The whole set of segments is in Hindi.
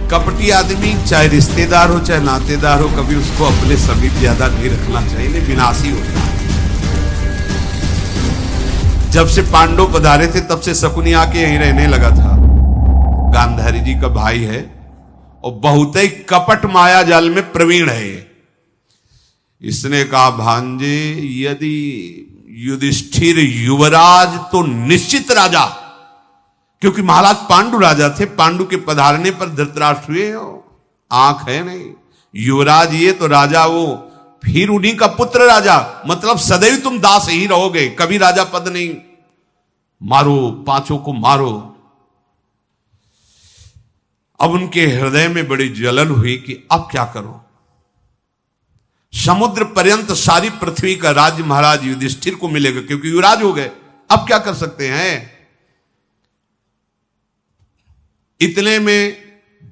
कपटी आदमी चाहे रिश्तेदार हो चाहे नातेदार हो, कभी उसको अपने समीप ज्यादा नहीं रखना चाहिए, नहीं विनाशी होता है। जब से पांडव पधारे थे तब से शकुनी आके यहीं रहने लगा था। गांधारी जी का भाई है और बहुत ही कपट माया जाल में प्रवीण है ये। इसने कहा भांजे यदि युधिष्ठिर युवराज तो निश्चित राजा, क्योंकि महाराज पांडु राजा थे, पांडु के पधारने पर धृतराष्ट्र हुए हो, आंख है नहीं। युवराज ये तो राजा वो, फिर उन्हीं का पुत्र राजा, मतलब सदैव तुम दास ही रहोगे, कभी राजा पद नहीं। मारो पांचों को मारो। अब उनके हृदय में बड़ी जलन हुई कि अब क्या करो। समुद्र पर्यंत सारी पृथ्वी का राज्य महाराज युधिष्ठिर को मिलेगा, क्योंकि युवराज हो गए, अब क्या कर सकते हैं। इतने में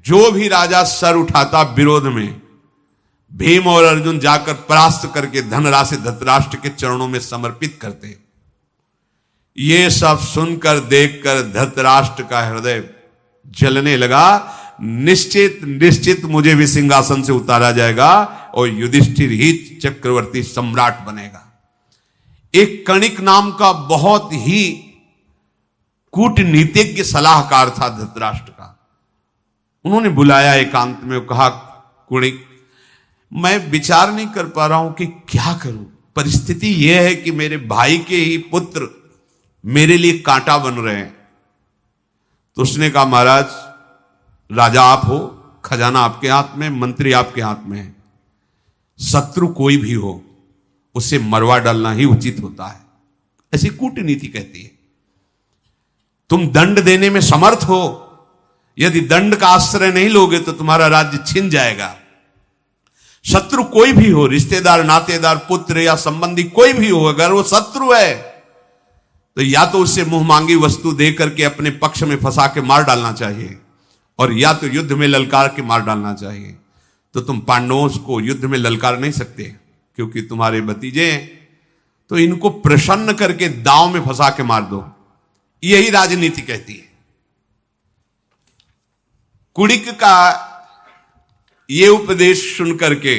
जो भी राजा सर उठाता विरोध में, भीम और अर्जुन जाकर परास्त करके धनराशि धृतराष्ट्र के चरणों में समर्पित करते। ये सब सुनकर देखकर धृतराष्ट्र का हृदय जलने लगा। निश्चित निश्चित मुझे भी सिंहासन से उतारा जाएगा और युधिष्ठिर ही चक्रवर्ती सम्राट बनेगा। एक कणिक नाम का बहुत ही कूटनीतिज्ञ सलाहकार था धृतराष्ट्र का। उन्होंने बुलाया एकांत में, कहा कुणिक मैं विचार नहीं कर पा रहा हूं कि क्या करूं। परिस्थिति यह है कि मेरे भाई के ही पुत्र मेरे लिए कांटा बन रहे हैं। तो उसने कहा महाराज राजा आप हो, खजाना आपके हाथ में, मंत्री आपके हाथ में है, शत्रु कोई भी हो उसे मरवा डालना ही उचित होता है, ऐसी कूटनीति कहती है। तुम दंड देने में समर्थ हो, यदि दंड का आश्रय नहीं लोगे तो तुम्हारा राज्य छिन जाएगा। शत्रु कोई भी हो, रिश्तेदार नातेदार पुत्र या संबंधी कोई भी हो, अगर वो शत्रु है तो या तो उसे मुंह मांगी वस्तु दे करके अपने पक्ष में फंसा के मार डालना चाहिए, और या तो युद्ध में ललकार के मार डालना चाहिए। तो तुम पांडवों को युद्ध में ललकार नहीं सकते क्योंकि तुम्हारे भतीजे हैं, तो इनको प्रसन्न करके दांव में फंसा के मार दो, यही राजनीति कहती है। कुणिक का ये उपदेश सुन करके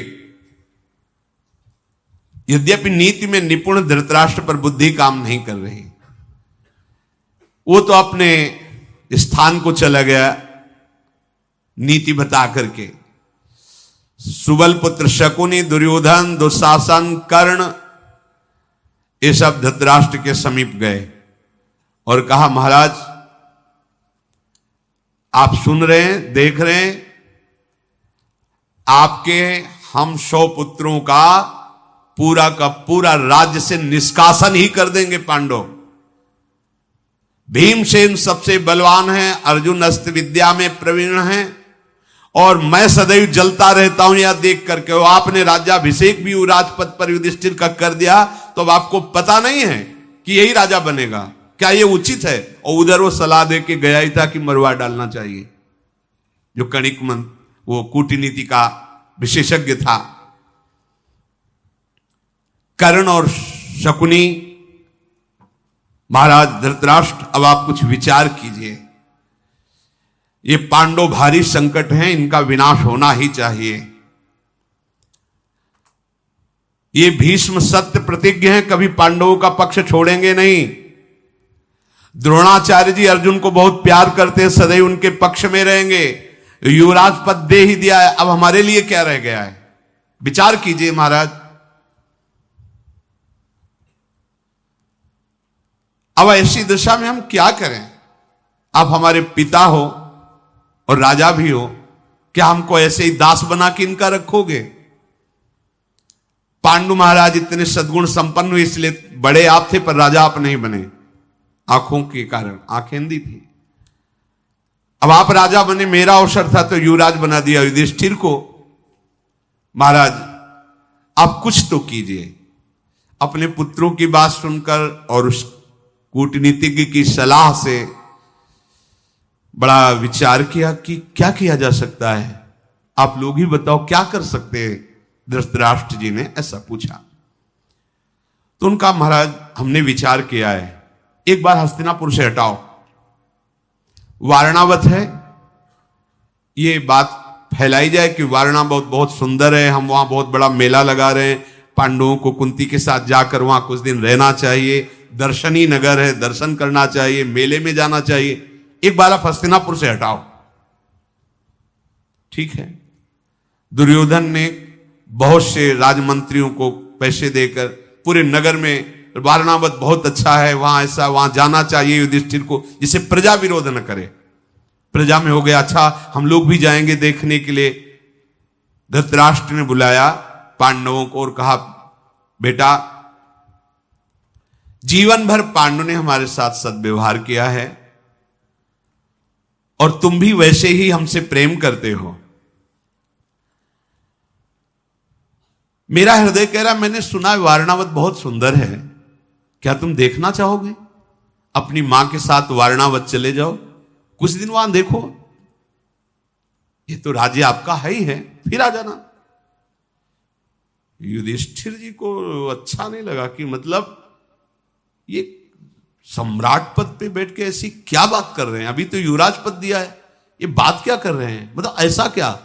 यद्यपि नीति में निपुण धृतराष्ट्र पर बुद्धि काम नहीं कर रही, वो तो अपने स्थान को चला गया नीति बता करके। सुबल पुत्र शकुनी, दुर्योधन, दुशासन, कर्ण, ये सब धृतराष्ट्र के समीप गए और कहा महाराज आप सुन रहे हैं, देख रहे हैं, आपके हम 100 पुत्रों का पूरा राज्य से निष्कासन ही कर देंगे पांडव। भीमसेन सबसे बलवान है, अर्जुन अस्त्र विद्या में प्रवीण है, और मैं सदैव जलता रहता हूं यह देख करके। और आपने राज्याभिषेक भी राजपद पर युधिष्ठिर का कर दिया, तो अब आपको पता नहीं है कि यही राजा बनेगा, क्या यह उचित है। और उधर वो सलाह दे के गया ही था कि मरवा डालना चाहिए, जो कणिक वो कूटनीति का विशेषज्ञ था। कर्ण और शकुनी, महाराज धृतराष्ट्र अब आप कुछ विचार कीजिए, ये पांडव भारी संकट हैं, इनका विनाश होना ही चाहिए। ये भीष्म सत्य प्रतिज्ञ हैं, कभी पांडवों का पक्ष छोड़ेंगे नहीं। द्रोणाचार्य जी अर्जुन को बहुत प्यार करते हैं, सदैव उनके पक्ष में रहेंगे। युवराज पद दे ही दिया है, अब हमारे लिए क्या रह गया है। विचार कीजिए महाराज। अब ऐसी दशा में हम क्या करें। आप हमारे पिता हो और राजा भी हो, क्या हमको ऐसे ही दास बना के इनका रखोगे। पांडु महाराज इतने सद्गुण संपन्न हुए, इसलिए बड़े आप थे पर राजा आप नहीं बने, आंखों के कारण, आंखें अंधी थी। अब आप राजा बने, मेरा अवसर था तो युवराज बना दिया युधिष्ठिर को। महाराज आप कुछ तो कीजिए। अपने पुत्रों की बात सुनकर और उस कूटनीतिज्ञ की सलाह से बड़ा विचार किया कि क्या किया जा सकता है। आप लोग ही बताओ क्या कर सकते हैं। धृतराष्ट्र जी ने ऐसा पूछा तो उनका महाराज हमने विचार किया है, एक बार हस्तिनापुर से हटाओ, वारणावत है, ये बात फैलाई जाए कि वारणावत बहुत सुंदर है, हम वहां बहुत बड़ा मेला लगा रहे हैं, पांडवों को कुंती के साथ जाकर वहां कुछ दिन रहना चाहिए, दर्शनी नगर है, दर्शन करना चाहिए, मेले में जाना चाहिए, एक बार आप हस्तिनापुर से हटाओ। ठीक है, दुर्योधन ने बहुत से राजमंत्रियों को पैसे देकर पूरे नगर में वारणावत बहुत अच्छा है, वहां ऐसा, वहां जाना चाहिए युधिष्ठिर को, जिसे प्रजा विरोध न करे। प्रजा में हो गया अच्छा, हम लोग भी जाएंगे देखने के लिए। धृतराष्ट्र ने बुलाया पांडवों को और कहा, बेटा जीवन भर पांडव ने हमारे साथ सद्व्यवहार किया है और तुम भी वैसे ही हमसे प्रेम करते हो। मेरा हृदय कह रहा, मैंने सुना वारणावत बहुत सुंदर है, क्या तुम देखना चाहोगे? अपनी मां के साथ वारणावत चले जाओ, कुछ दिन वहां देखो, ये तो राज्य आपका है ही है, फिर आ जाना। युधिष्ठिर जी को अच्छा नहीं लगा कि मतलब ये सम्राट पद पे बैठ के ऐसी क्या बात कर रहे हैं, अभी तो युवराज पद दिया है, ये बात क्या कर रहे हैं, मतलब ऐसा क्या,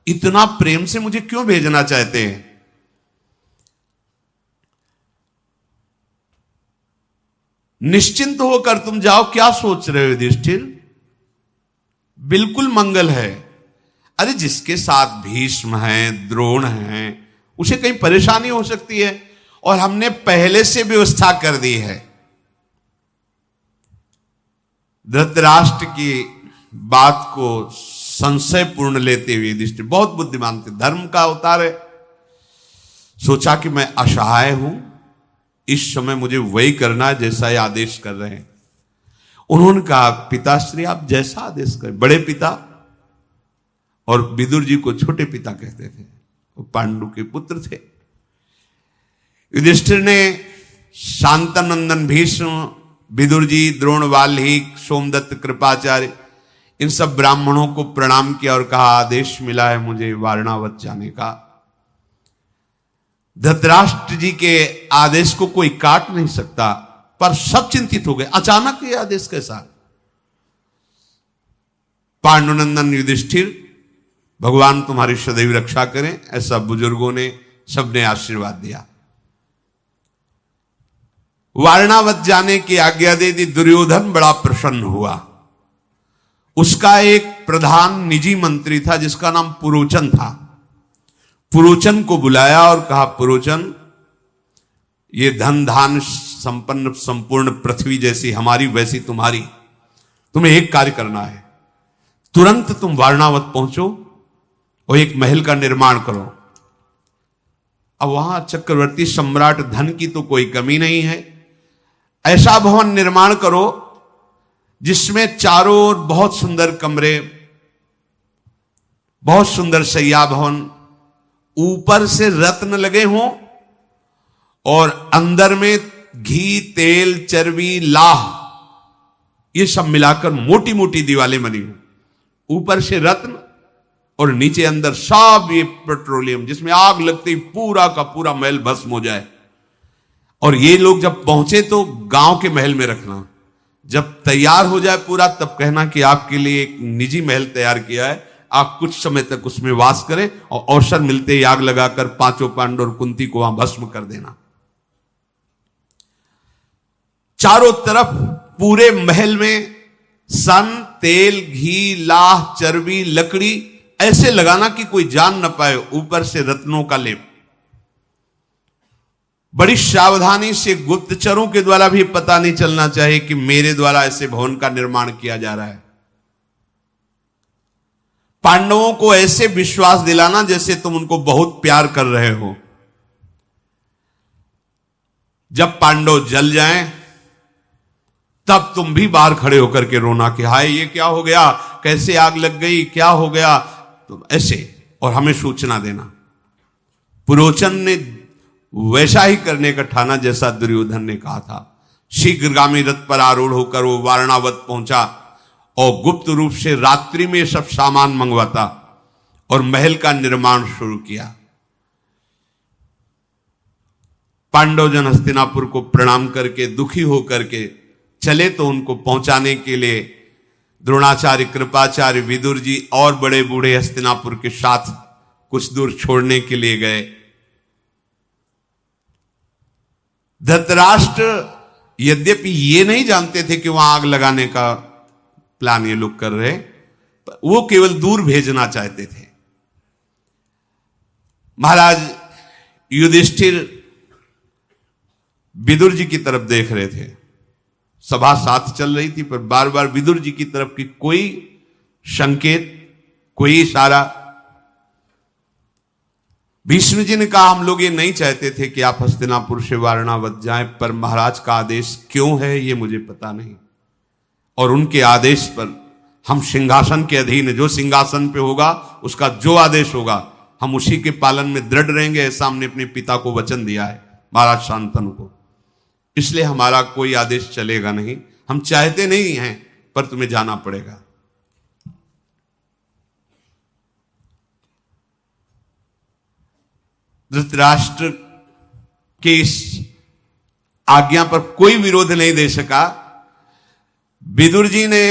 इतना प्रेम से मुझे क्यों भेजना चाहते हैं? निश्चिंत होकर तुम जाओ, क्या सोच रहे हो युधिष्ठिर, बिल्कुल मंगल है। अरे जिसके साथ भीष्म हैं, द्रोण हैं, उसे कहीं परेशानी हो सकती है, और हमने पहले से व्यवस्था कर दी है। धृतराष्ट्र की बात को संशयपूर्ण लेते हुए युधिष्ठिर बहुत बुद्धिमान थे, धर्म का अवतार है, सोचा कि मैं असहाय हूं, इस समय मुझे वही करना है जैसा ये आदेश कर रहे हैं। उन्होंने कहा, पिताश्री आप जैसा आदेश करें। बड़े पिता और विदुर जी को छोटे पिता कहते थे, वो पांडु के पुत्र थे। युधिष्ठिर ने शांतनंदन भीष्म, विदुर जी, द्रोण, वाल्मीकि, सोमदत्त, कृपाचार्य, इन सब ब्राह्मणों को प्रणाम किया और कहा, आदेश मिला है मुझे वारणावत जाने का। धृतराष्ट्र जी के आदेश को कोई काट नहीं सकता, पर सब चिंतित हो गए, अचानक ये आदेश कैसा? पांडुनंदन युधिष्ठिर, भगवान तुम्हारी सदैव रक्षा करें, ऐसा बुजुर्गों ने सबने आशीर्वाद दिया। वारणावत जाने की आज्ञा दे दी। दुर्योधन बड़ा प्रसन्न हुआ। उसका एक प्रधान निजी मंत्री था जिसका नाम पुरोचन था। पुरोचन को बुलाया और कहा, पुरोचन, ये धन धान संपन्न संपूर्ण पृथ्वी जैसी हमारी वैसी तुम्हारी, तुम्हें एक कार्य करना है, तुरंत तुम वारणावत पहुंचो और एक महल का निर्माण करो। अब वहां चक्रवर्ती सम्राट धन की तो कोई कमी नहीं है, ऐसा भवन निर्माण करो जिसमें चारों ओर बहुत सुंदर कमरे, बहुत सुंदर शैया भवन, ऊपर से रत्न लगे हों और अंदर में घी, तेल, चर्बी, लाह, ये सब मिलाकर मोटी मोटी दीवारें बनी हो, ऊपर से रत्न और नीचे अंदर सब ये पेट्रोलियम, जिसमें आग लगती पूरा का पूरा महल भस्म हो जाए। और ये लोग जब पहुंचे तो गांव के महल में रखना, जब तैयार हो जाए पूरा तब कहना कि आपके लिए एक निजी महल तैयार किया है, आप कुछ समय तक उसमें वास करें और अवसर मिलते ही आग लगाकर पांचों पांडव और कुंती को वहां भस्म कर देना। चारों तरफ पूरे महल में सन, तेल, घी, लाह, चर्बी, लकड़ी ऐसे लगाना कि कोई जान न पाए, ऊपर से रत्नों का लेप। बड़ी सावधानी से गुप्तचरों के द्वारा भी पता नहीं चलना चाहिए कि मेरे द्वारा ऐसे भवन का निर्माण किया जा रहा है। पांडवों को ऐसे विश्वास दिलाना जैसे तुम उनको बहुत प्यार कर रहे हो। जब पांडव जल जाएं तब तुम भी बाहर खड़े होकर के रोना कि हाय ये क्या हो गया, कैसे आग लग गई, क्या हो गया, तो ऐसे, और हमें सूचना देना। पुरोचन ने वैसा ही करने का ठाना जैसा दुर्योधन ने कहा था। शीघ्रगामी रथ पर आरूढ़ होकर वो वारणावत पहुंचा और गुप्त रूप से रात्रि में सब सामान मंगवाता और महल का निर्माण शुरू किया। पांडवजन हस्तिनापुर को प्रणाम करके दुखी होकर के चले तो उनको पहुंचाने के लिए द्रोणाचार्य, कृपाचार्य, विदुर जी और बड़े बूढ़े हस्तिनापुर के साथ कुछ दूर छोड़ने के लिए गए। धृतराष्ट्र यद्यपि ये नहीं जानते थे कि वहां आग लगाने का प्लान ये लोग कर रहे, वो केवल दूर भेजना चाहते थे। महाराज युधिष्ठिर विदुर जी की तरफ देख रहे थे। सभा साथ चल रही थी, पर बार बार विदुर जी की तरफ की कोई संकेत, कोई इशारा। भीष्म जी ने कहा, हम लोग ये नहीं चाहते थे कि आप हस्तिनापुर से वारणावत जाएं, पर महाराज का आदेश क्यों है ये मुझे पता नहीं, और उनके आदेश पर हम सिंहासन के अधीन है। जो सिंहासन पे होगा उसका जो आदेश होगा हम उसी के पालन में दृढ़ रहेंगे, ऐसा हमने अपने पिता को वचन दिया है, महाराज शांतनु को। इसलिए हमारा कोई आदेश चलेगा नहीं। हम चाहते नहीं हैं, पर तुम्हें जाना पड़ेगा। धृतराष्ट्र के इस आज्ञा पर कोई विरोध नहीं दे सका। विदुर जी ने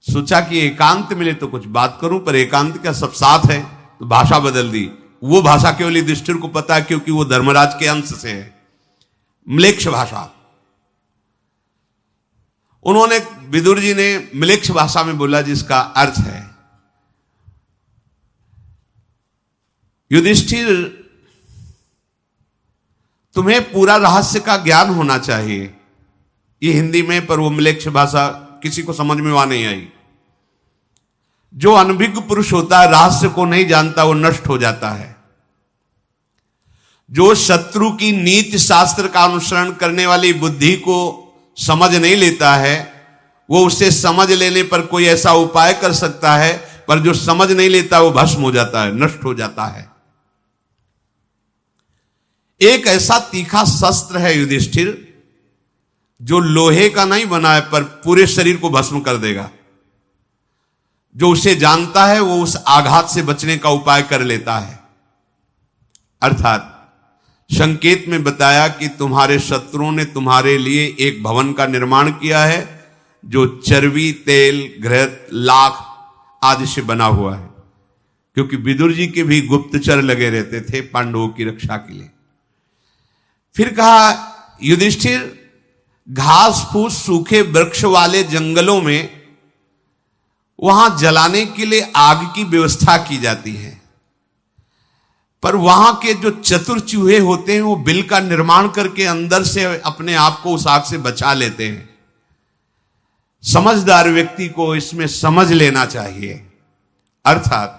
सोचा कि एकांत मिले तो कुछ बात करूं, पर एकांत का सब साथ है, तो भाषा बदल दी। वो भाषा केवल युधिष्ठिर को पता है, क्योंकि वो धर्मराज के अंश से है, म्लेच्छ भाषा। उन्होंने, विदुर जी ने म्लेच्छ भाषा में बोला, जिसका अर्थ है, युधिष्ठिर तुम्हें पूरा रहस्य का ज्ञान होना चाहिए। ये हिंदी में, पर वो म्लेच्छ भाषा किसी को समझ में वहां नहीं आई। जो अनभिज्ञ पुरुष होता है, रहस्य को नहीं जानता, वो नष्ट हो जाता है। जो शत्रु की नीति शास्त्र का अनुसरण करने वाली बुद्धि को समझ नहीं लेता है, वो उसे समझ लेने पर कोई ऐसा उपाय कर सकता है, पर जो समझ नहीं लेता वो भस्म हो जाता है, नष्ट हो जाता है। एक ऐसा तीखा शस्त्र है युधिष्ठिर, जो लोहे का नहीं बना है, पर पूरे शरीर को भस्म कर देगा। जो उसे जानता है वो उस आघात से बचने का उपाय कर लेता है। अर्थात संकेत में बताया कि तुम्हारे शत्रुओं ने तुम्हारे लिए एक भवन का निर्माण किया है, जो चर्बी, तेल, घृत, लाख आदि से बना हुआ है, क्योंकि विदुर जी के भी गुप्तचर लगे रहते थे पांडवों की रक्षा के लिए। फिर कहा, युधिष्ठिर घास फूस सूखे वृक्ष वाले जंगलों में वहां जलाने के लिए आग की व्यवस्था की जाती है, पर वहां के जो चतुर चूहे होते हैं वो बिल का निर्माण करके अंदर से अपने आप को उस आग से बचा लेते हैं। समझदार व्यक्ति को इसमें समझ लेना चाहिए। अर्थात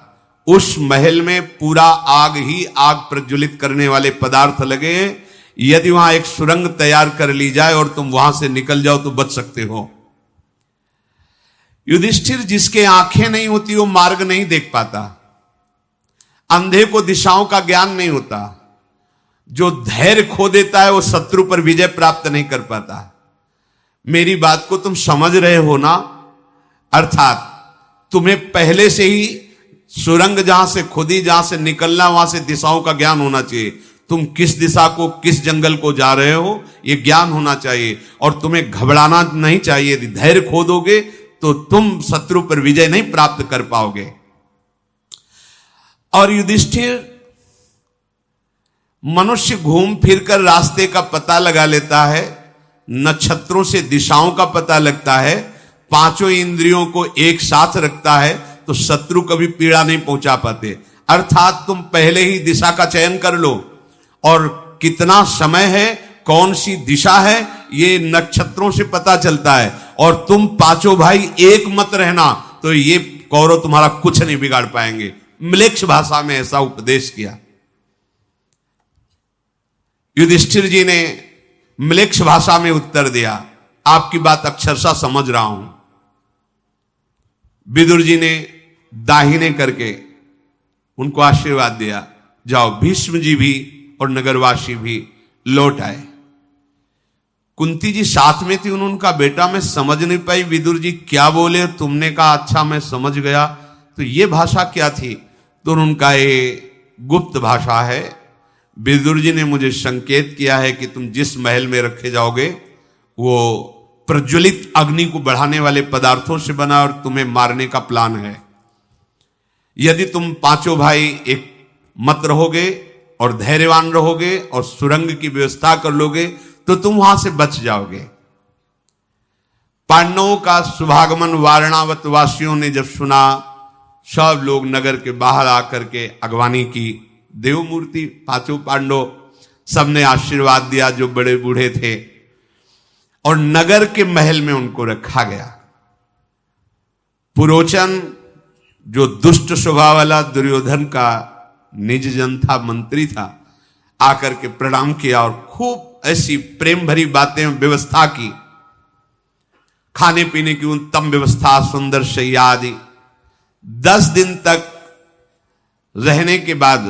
उस महल में पूरा आग ही आग प्रज्वलित करने वाले पदार्थ लगे हैं। यदि वहां एक सुरंग तैयार कर ली जाए और तुम वहां से निकल जाओ तो बच सकते हो। युधिष्ठिर, जिसके आंखें नहीं होती वो मार्ग नहीं देख पाता, अंधे को दिशाओं का ज्ञान नहीं होता, जो धैर्य खो देता है वो शत्रु पर विजय प्राप्त नहीं कर पाता। मेरी बात को तुम समझ रहे हो ना? अर्थात तुम्हें पहले से ही सुरंग जहां से खुदी, जहां से निकलना, वहां से दिशाओं का ज्ञान होना चाहिए। तुम किस दिशा को, किस जंगल को जा रहे हो, यह ज्ञान होना चाहिए। और तुम्हें घबराना नहीं चाहिए। यदि धैर्य खो दोगे तो तुम शत्रु पर विजय नहीं प्राप्त कर पाओगे। और युधिष्ठिर, मनुष्य घूम फिरकर रास्ते का पता लगा लेता है, नक्षत्रों से दिशाओं का पता लगता है, पांचों इंद्रियों को एक साथ रखता है, तो शत्रु कभी पीड़ा नहीं पहुंचा पाते। अर्थात तुम पहले ही दिशा का चयन कर लो, और कितना समय है, कौन सी दिशा है, ये नक्षत्रों से पता चलता है। और तुम पांचों भाई एक मत रहना, तो ये कौरव तुम्हारा कुछ नहीं बिगाड़ पाएंगे। म्लेच्छ भाषा में ऐसा उपदेश किया। युधिष्ठिर जी ने म्लेच्छ भाषा में उत्तर दिया, आपकी बात अक्षरशः समझ रहा हूं। विदुर जी ने दाहिने करके उनको आशीर्वाद दिया, जाओ। भीष्म जी भी और नगरवासी भी लौट आए। कुंती जी साथ में थी, उनका बेटा, मैं समझ नहीं पाई विदुर जी क्या बोले। तुमने कहा अच्छा मैं समझ गया, तो ये भाषा क्या थी? तो उनका ये गुप्त भाषा है। विदुर जी ने मुझे संकेत किया है कि तुम जिस महल में रखे जाओगे वो प्रज्वलित अग्नि को बढ़ाने वाले पदार्थों से बना और तुम्हें मारने का प्लान है। यदि तुम पांचों भाई एक मत रहोगे और धैर्यवान रहोगे और सुरंग की व्यवस्था कर लोगे तो तुम वहां से बच जाओगे। पांडवों का शुभागमन वारणावत वासियों ने जब सुना, सब लोग नगर के बाहर आकर के अगवानी की। देवमूर्ति पांचों पांडव सबने आशीर्वाद दिया, जो बड़े बूढ़े थे, और नगर के महल में उनको रखा गया। पुरोचन जो दुष्ट स्वभाव वाला दुर्योधन का निज जन था, मंत्री था, आकर के प्रणाम किया और खूब ऐसी प्रेम भरी बातें व्यवस्था की। खाने पीने की उत्तम व्यवस्था, सुंदर शैया आदि। 10 दिन तक रहने के बाद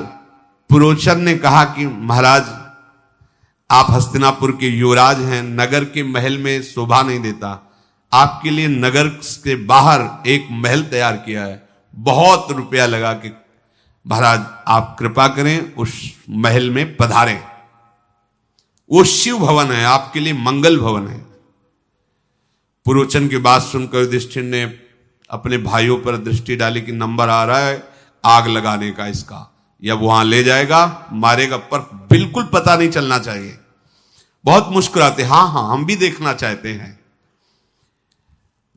पुरोचन ने कहा कि महाराज, आप हस्तिनापुर के युवराज हैं, नगर के महल में शोभा नहीं देता। आपके लिए नगर के बाहर एक महल तैयार किया है, बहुत रुपया लगा के। महाराज आप कृपा करें, उस महल में पधारें। वो शिव भवन है, आपके लिए मंगल भवन है। पुरोचन की बात सुनकर युधिष्ठिर ने अपने भाइयों पर दृष्टि डाली कि नंबर आ रहा है आग लगाने का इसका, या वहां ले जाएगा मारेगा, पर बिल्कुल पता नहीं चलना चाहिए। बहुत मुस्कुराते, हाँ हाँ हम भी देखना चाहते हैं।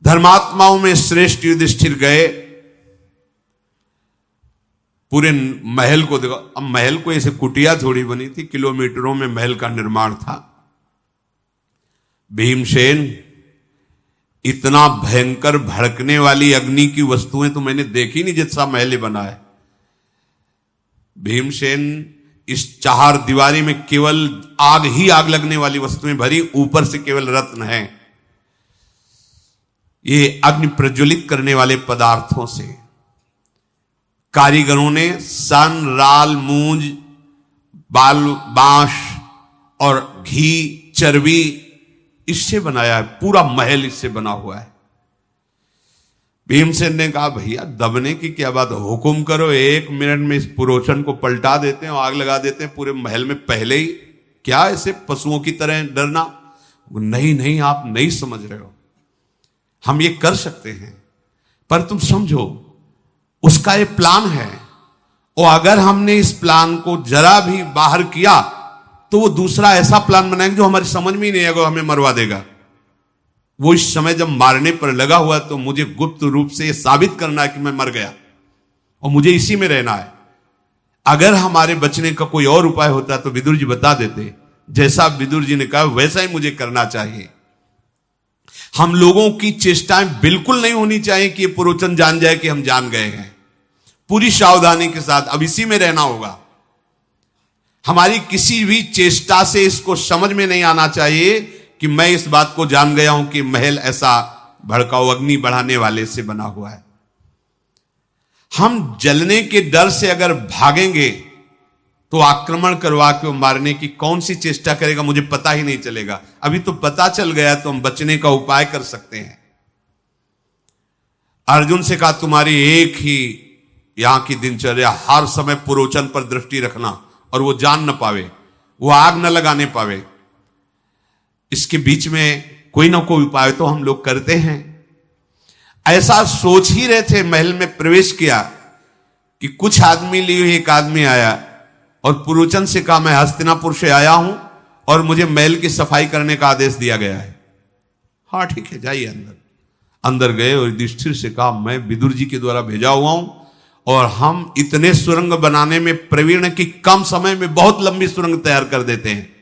धर्मात्माओं में श्रेष्ठ युधिष्ठिर गए, पूरे महल को देखो। अब महल को ऐसे कुटिया थोड़ी बनी थी, किलोमीटरों में महल का निर्माण था। भीमसेन, इतना भयंकर भड़कने वाली अग्नि की वस्तुएं तो मैंने देखी नहीं जैसा महल बना है। भीमसेन, इस 4 दीवारी में केवल आग ही आग लगने वाली वस्तुएं भरी, ऊपर से केवल रत्न है। ये अग्नि प्रज्वलित करने वाले पदार्थों से कारीगरों ने सन, राल, मूंज, बांस और घी, चर्बी इससे बनाया है। पूरा महल इससे बना हुआ है। भीमसेन ने कहा, भैया दबने की क्या बात, हुकुम करो, 1 मिनट में इस पुरोचन को पलटा देते हैं, आग लगा देते हैं पूरे महल में पहले ही। क्या ऐसे पशुओं की तरह डरना? नहीं नहीं, आप नहीं समझ रहे हो, हम ये कर सकते हैं, पर तुम समझो उसका ये प्लान है, और अगर हमने इस प्लान को जरा भी बाहर किया तो वो दूसरा ऐसा प्लान बनाएगा जो हमारी समझ में ही नहीं आएगा, हमें मरवा देगा। वो इस समय जब मारने पर लगा हुआ तो मुझे गुप्त रूप से साबित करना है कि मैं मर गया और मुझे इसी में रहना है। अगर हमारे बचने का कोई और उपाय होता तो विदुर जी बता देते। जैसा विदुर जी ने कहा वैसा ही मुझे करना चाहिए। हम लोगों की चेष्टाएं बिल्कुल नहीं होनी चाहिए कि ये पुरोचन जान जाए कि हम जान गए हैं। पूरी सावधानी के साथ अब इसी में रहना होगा। हमारी किसी भी चेष्टा से इसको समझ में नहीं आना चाहिए कि मैं इस बात को जान गया हूं कि महल ऐसा भड़काऊ अग्नि बढ़ाने वाले से बना हुआ है। हम जलने के डर से अगर भागेंगे तो आक्रमण करवा के मारने की कौन सी चेष्टा करेगा, मुझे पता ही नहीं चलेगा। अभी तो पता चल गया तो हम बचने का उपाय कर सकते हैं। अर्जुन से कहा, तुम्हारी एक ही यहां की दिनचर्या, हर समय पुरोचन पर दृष्टि रखना और वो जान न पावे, वो आग न लगाने पावे। इसके बीच में कोई ना कोई उपाय तो हम लोग करते हैं। ऐसा सोच ही रहे थे, महल में प्रवेश किया कि कुछ आदमी लिए एक आदमी आया और पुरोचन से कहा, मैं हस्तिनापुर से आया हूं और मुझे महल की सफाई करने का आदेश दिया गया है। हाँ ठीक है, जाइए अंदर। अंदर गए और युधिष्ठिर से कहा, मैं विदुर जी के द्वारा भेजा हुआ हूं और हम इतने सुरंग बनाने में प्रवीण कि कम समय में बहुत लंबी सुरंग तैयार कर देते हैं।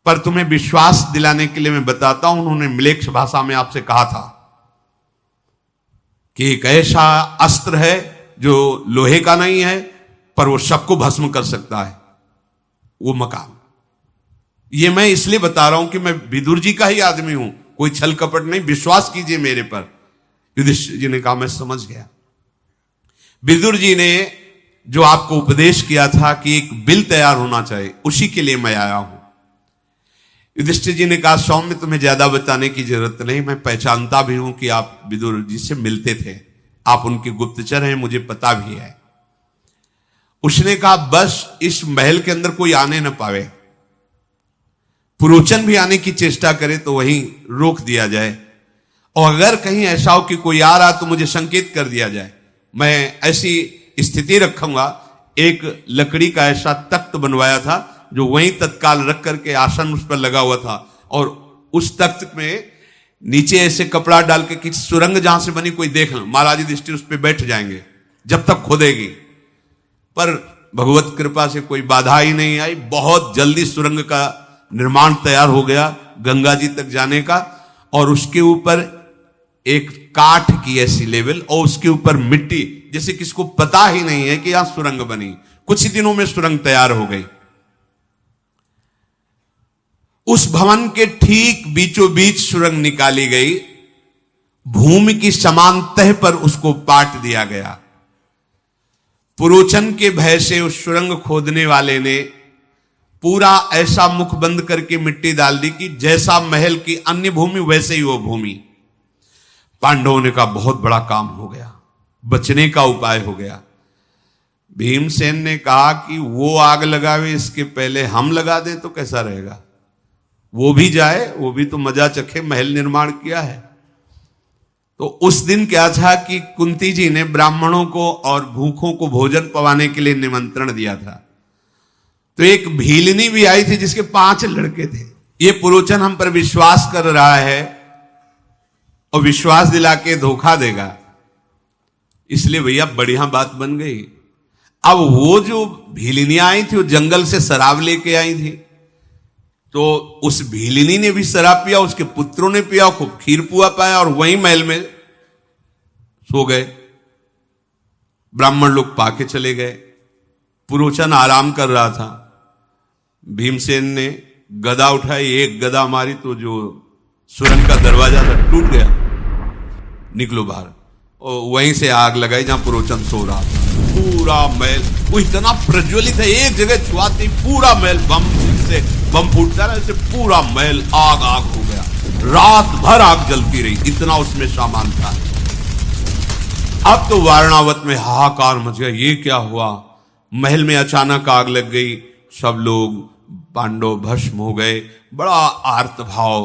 पर तुम्हें विश्वास दिलाने के लिए मैं बताता हूं, उन्होंने मिलेच्छ भाषा में आपसे कहा था कि एक ऐसा अस्त्र है जो लोहे का नहीं है पर वो सबको भस्म कर सकता है, वो मकान। ये मैं इसलिए बता रहा हूं कि मैं विदुर जी का ही आदमी हूं, कोई छल कपट नहीं, विश्वास कीजिए मेरे पर। युधिष्ठिर जी ने कहा, मैं समझ गया। विदुर जी ने जो आपको उपदेश किया था कि एक बिल तैयार होना चाहिए, उसी के लिए मैं आया हूं। युधिष्ठिर जी ने कहा, सौम्य तुम्हें ज्यादा बताने की जरूरत नहीं, मैं पहचानता भी हूं कि आप विदुर जी से मिलते थे, आप उनके गुप्तचर हैं, मुझे पता भी है। उसने कहा, बस इस महल के अंदर कोई आने न पावे, पुरोचन भी आने की चेष्टा करे तो वहीं रोक दिया जाए, और अगर कहीं ऐसा हो कि कोई आ रहा तो मुझे संकेत कर दिया जाए। मैं ऐसी स्थिति रखूंगा। एक लकड़ी का ऐसा तख्त बनवाया था जो वहीं तत्काल रख करके आसन उस पर लगा हुआ था, और उस तख्त में नीचे ऐसे कपड़ा डाल के कि सुरंग जहां से बनी कोई देख ले, महाराज दृष्टि उस पर बैठ जाएंगे जब तक खोदेगी। पर भगवत कृपा से कोई बाधा ही नहीं आई। बहुत जल्दी सुरंग का निर्माण तैयार हो गया गंगा जी तक जाने का, और उसके ऊपर एक काठ की ऐसी लेवल और उसके ऊपर मिट्टी, जैसे किसको पता ही नहीं है कि यहां सुरंग बनी। कुछ ही दिनों में सुरंग तैयार हो गई। उस भवन के ठीक बीचों बीच सुरंग निकाली गई, भूमि की समान तह पर उसको पाट दिया गया। पुरोचन के भय से उस सुरंग खोदने वाले ने पूरा ऐसा मुख बंद करके मिट्टी डाल दी कि जैसा महल की अन्य भूमि वैसे ही वो भूमि। पांडवों ने कहा बहुत बड़ा काम हो गया, बचने का उपाय हो गया। भीमसेन ने कहा कि वो आग लगावे इसके पहले हम लगा दें तो कैसा रहेगा, वो भी जाए, वो भी तो मजा चखे, महल निर्माण किया है। तो उस दिन क्या था कि कुंती जी ने ब्राह्मणों को और भूखों को भोजन पवाने के लिए निमंत्रण दिया था। तो एक भीलनी भी आई थी जिसके 5 लड़के थे। ये पुरोचन हम पर विश्वास कर रहा है और विश्वास दिला के धोखा देगा, इसलिए भैया बढ़िया बात बन गई। अब वो जो भीलनियां आई थी वो जंगल से शराब लेके आई थी, तो उस भीलिनी ने भी शराब पिया, उसके पुत्रों ने पिया, खूब खीर पुआ पाया और वहीं महल में सो गए। ब्राह्मण लोग पाके चले गए। पुरोचन आराम कर रहा था। भीमसेन ने गदा उठाई, एक गदा मारी तो जो सुरंग का दरवाजा था टूट गया, निकलो बाहर, और वहीं से आग लगाई जहां पुरोचन सो रहा था। पूरा महल वो इतना प्रज्वलित है, एक जगह छुआती पूरा महल से बम फूटता है, ऐसे पूरा महल आग आग हो गया। रात भर आग जलती रही, इतना उसमें सामान था। अब तो वारणावत में हाहाकार मच गया, ये क्या हुआ। महल में अचानक आग लग गई, सब लोग पांडव भस्म हो गए। बड़ा आर्त भाव।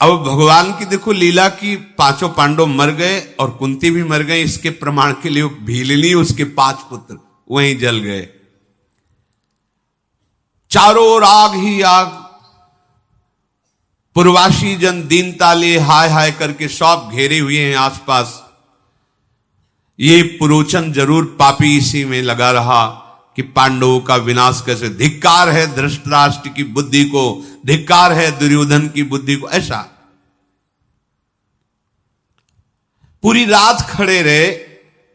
अब भगवान की देखो लीला की, 5 पांडव मर गए और कुंती भी मर गए। इसके प्रमाण के लिए भीलनी उसके 5 पुत्र वहीं जल गए। चारों ओर आग ही आग। पूर्वासी जन दीनता लिए हाय हाय करके सब घेरे हुए हैं आसपास। ये पुरोचन जरूर पापी इसी में लगा रहा कि पांडवों का विनाश कैसे। धिक्कार है धृतराष्ट्र की बुद्धि को, धिक्कार है दुर्योधन की बुद्धि को। ऐसा पूरी रात खड़े रहे।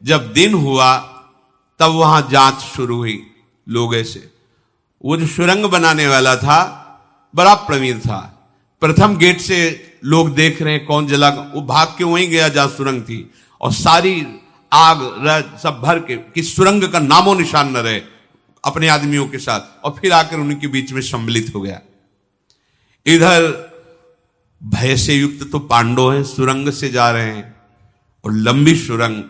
जब दिन हुआ तब वहां जांच शुरू हुई। लोग ऐसे, वो जो सुरंग बनाने वाला था बड़ा प्रवीण था। प्रथम गेट से लोग देख रहे हैं कौन जला, वो भाग के वहीं गया जहां सुरंग थी, और सारी आग सब भर के कि सुरंग का नामो निशान न रहे, अपने आदमियों के साथ, और फिर आकर उनके बीच में सम्मिलित हो गया। इधर भय से युक्त तो पांडव हैं, सुरंग से जा रहे हैं, और लंबी सुरंग।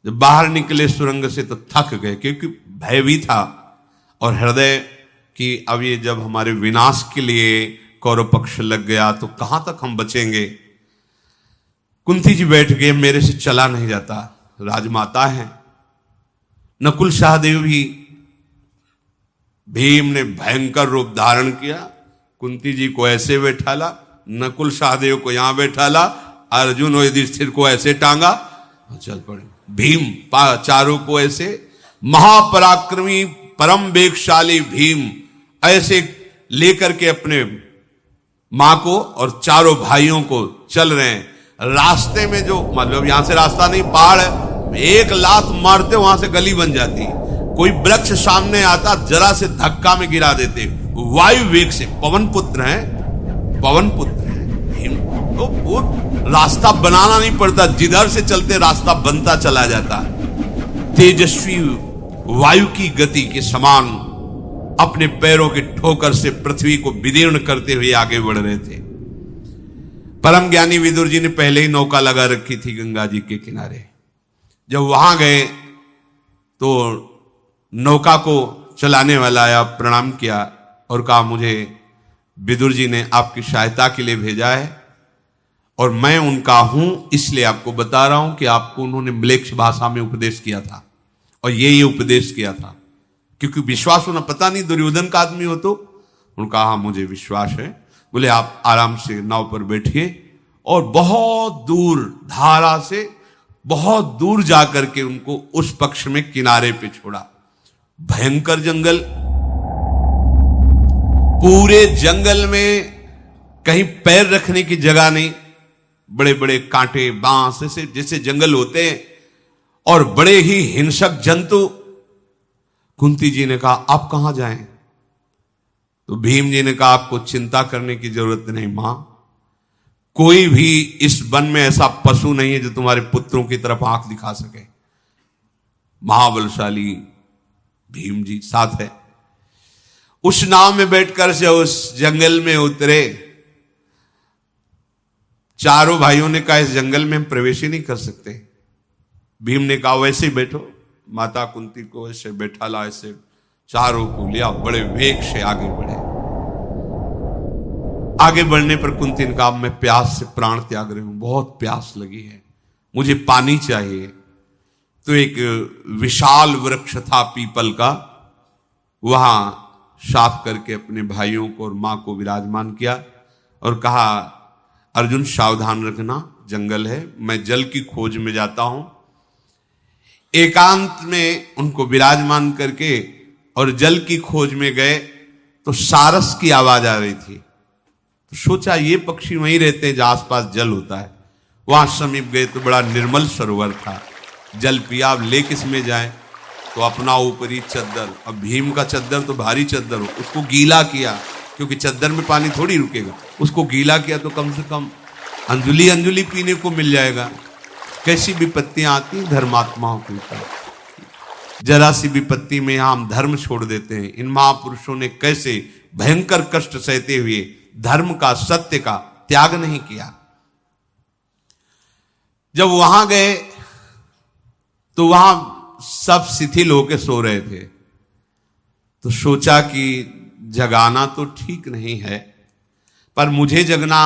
जब बाहर निकले सुरंग से तो थक गए, क्योंकि भय भी था और हृदय कि अब ये जब हमारे विनाश के लिए कौरव पक्ष लग गया तो कहां तक हम बचेंगे। कुंती जी बैठ गए, मेरे से चला नहीं जाता, राजमाता है। नकुल सहदेव भी, भीम ने भयंकर रूप धारण किया, कुंती जी को ऐसे बैठाला, नकुल सहदेव को यहां बैठाला, अर्जुन और युधिष्ठिर को ऐसे टांगा, चल पड़े। भीम चारों को ऐसे, महापराक्रमी परम वेगशाली भीम ऐसे लेकर के अपने मां को और चारों भाइयों को चल रहे हैं। रास्ते में जो मतलब यहां से रास्ता नहीं, पहाड़ है, एक लात मारते वहां से गली बन जाती। कोई वृक्ष सामने आता जरा से धक्का में गिरा देते। वायु वेग से, पवन पुत्र है भीम, तो वो रास्ता बनाना नहीं पड़ता, जिधर से चलते रास्ता बनता चला जाता। तेजस्वी वायु की गति के समान अपने पैरों के ठोकर से पृथ्वी को विदीर्ण करते हुए आगे बढ़ रहे थे। परम ज्ञानी विदुर जी ने पहले ही नौका लगा रखी थी गंगा जी के किनारे। जब वहां गए तो नौका को चलाने वाला आया, प्रणाम किया और कहा मुझे विदुर जी ने आपकी सहायता के लिए भेजा है और मैं उनका हूं, इसलिए आपको बता रहा हूं कि आपको उन्होंने म्लेच्छ भाषा में उपदेश किया था और ये उपदेश किया था। क्योंकि विश्वास होना, पता नहीं दुर्योधन का आदमी हो तो। उनका हाँ मुझे विश्वास है। बोले आप आराम से नाव पर बैठिए और बहुत दूर धारा से बहुत दूर जाकर के उनको उस पक्ष में किनारे पे छोड़ा। भयंकर जंगल, पूरे जंगल में कहीं पैर रखने की जगह नहीं, बड़े बड़े कांटे बांस ऐसे जैसे जंगल होते हैं और बड़े ही हिंसक जंतु। कुंती जी ने कहा आप कहां जाएं? तो भीम जी ने कहा आपको चिंता करने की जरूरत नहीं मां, कोई भी इस वन में ऐसा पशु नहीं है जो तुम्हारे पुत्रों की तरफ आंख दिखा सके। महाबलशाली भीम जी साथ है। उस नाव में बैठकर से उस जंगल में उतरे। चारों भाइयों ने कहा इस जंगल में हम प्रवेश ही नहीं कर सकते। भीम ने कहा वैसे ही बैठो। माता कुंती को ऐसे बैठा ला, ऐसे चारों को लिया, बड़े वेग से आगे बढ़े। आगे बढ़ने पर कुंती ने कहा मैं प्यास से प्राण त्याग रही हूं, बहुत प्यास लगी है, मुझे पानी चाहिए। तो एक विशाल वृक्ष था पीपल का, वहां साफ करके अपने भाइयों को और मां को विराजमान किया और कहा अर्जुन सावधान रखना, जंगल है, मैं जल की खोज में जाता हूं। एकांत में उनको विराजमान करके और जल की खोज में गए तो सारस की आवाज आ रही थी। तो सोचा ये पक्षी वहीं रहते हैं जहां आसपास जल होता है। वहां समीप गए तो बड़ा निर्मल सरोवर था। जल पिया, अब ले किस में जाए? तो अपना ऊपरी चद्दर, अब भीम का चद्दर तो भारी चद्दर हो, उसको गीला किया, क्योंकि चद्दर में पानी थोड़ी रुकेगा। उसको गीला किया तो कम से कम अंजुली अंजुली पीने को मिल जाएगा। कैसी विपत्तियां आती हैं धर्मात्माओं के ऊपर। जरा सी विपत्ति में हम धर्म छोड़ देते हैं। इन महापुरुषों ने कैसे भयंकर कष्ट सहते हुए धर्म का, सत्य का त्याग नहीं किया। जब वहां गए तो वहां सब शिथिल होकर सो रहे थे। तो सोचा कि जगाना तो ठीक नहीं है, पर मुझे जगना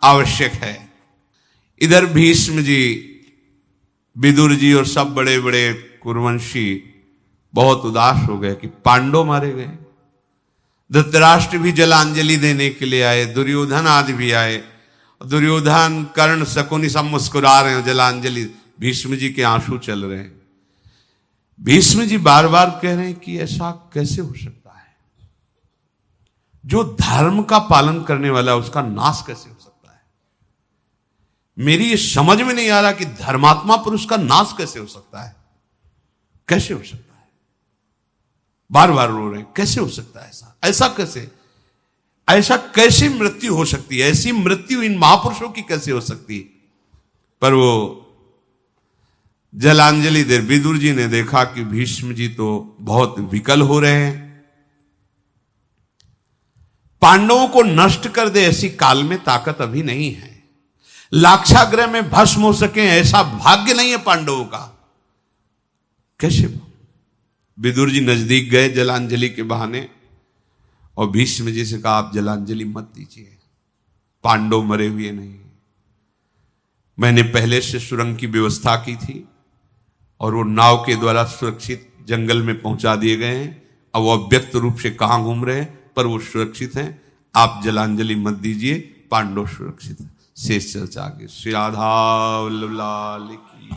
आवश्यक है। इधर भीष्म जी, विदुर जी और सब बड़े बड़े कुरुवंशी बहुत उदास हो गए कि पांडव मारे गए। धृतराष्ट्र भी जलांजलि देने के लिए आए, दुर्योधन आदि भी आए। दुर्योधन, कर्ण, शकुनि सब मुस्कुरा रहे हैं, जलांजलि। भीष्म जी के आंसू चल रहे हैं। भीष्म जी बार बार कह रहे हैं कि ऐसा कैसे हो सकता है? जो धर्म का पालन करने वाला है उसका नाश कैसे हो सकता है? मेरी ये समझ में नहीं आ रहा कि धर्मात्मा पुरुष का नाश कैसे हो सकता है? कैसे हो सकता है? बार बार रो रहे हैं, कैसे हो सकता है ऐसा? ऐसा कैसे? ऐसा कैसे मृत्यु हो सकती है? ऐसी मृत्यु इन महापुरुषों की कैसे हो सकती है? पर वो जलांजलि दे विदुर जी ने देखा कि भीष्म जी तो बहुत विकल हो रहे हैं। पांडवों को नष्ट कर दे ऐसी काल में ताकत अभी नहीं है। लाक्षागृह में भस्म हो सके ऐसा भाग्य नहीं है पांडवों का। कैसे? विदुर जी नजदीक गए जलांजलि के बहाने और भीष्म जी से कहा आप जलांजलि मत दीजिए, पांडव मरे हुए नहीं। मैंने पहले से सुरंग की व्यवस्था की थी और वो नाव के द्वारा सुरक्षित जंगल में पहुंचा दिए गए हैं। अब वो अव्यक्त रूप से कहां घूम रहे हैं, पर वो सुरक्षित हैं। आप जलांजलि मत दीजिए, पांडव सुरक्षित है। शेष चर्चा आगे। श्री राधा वल्लभ लाल की।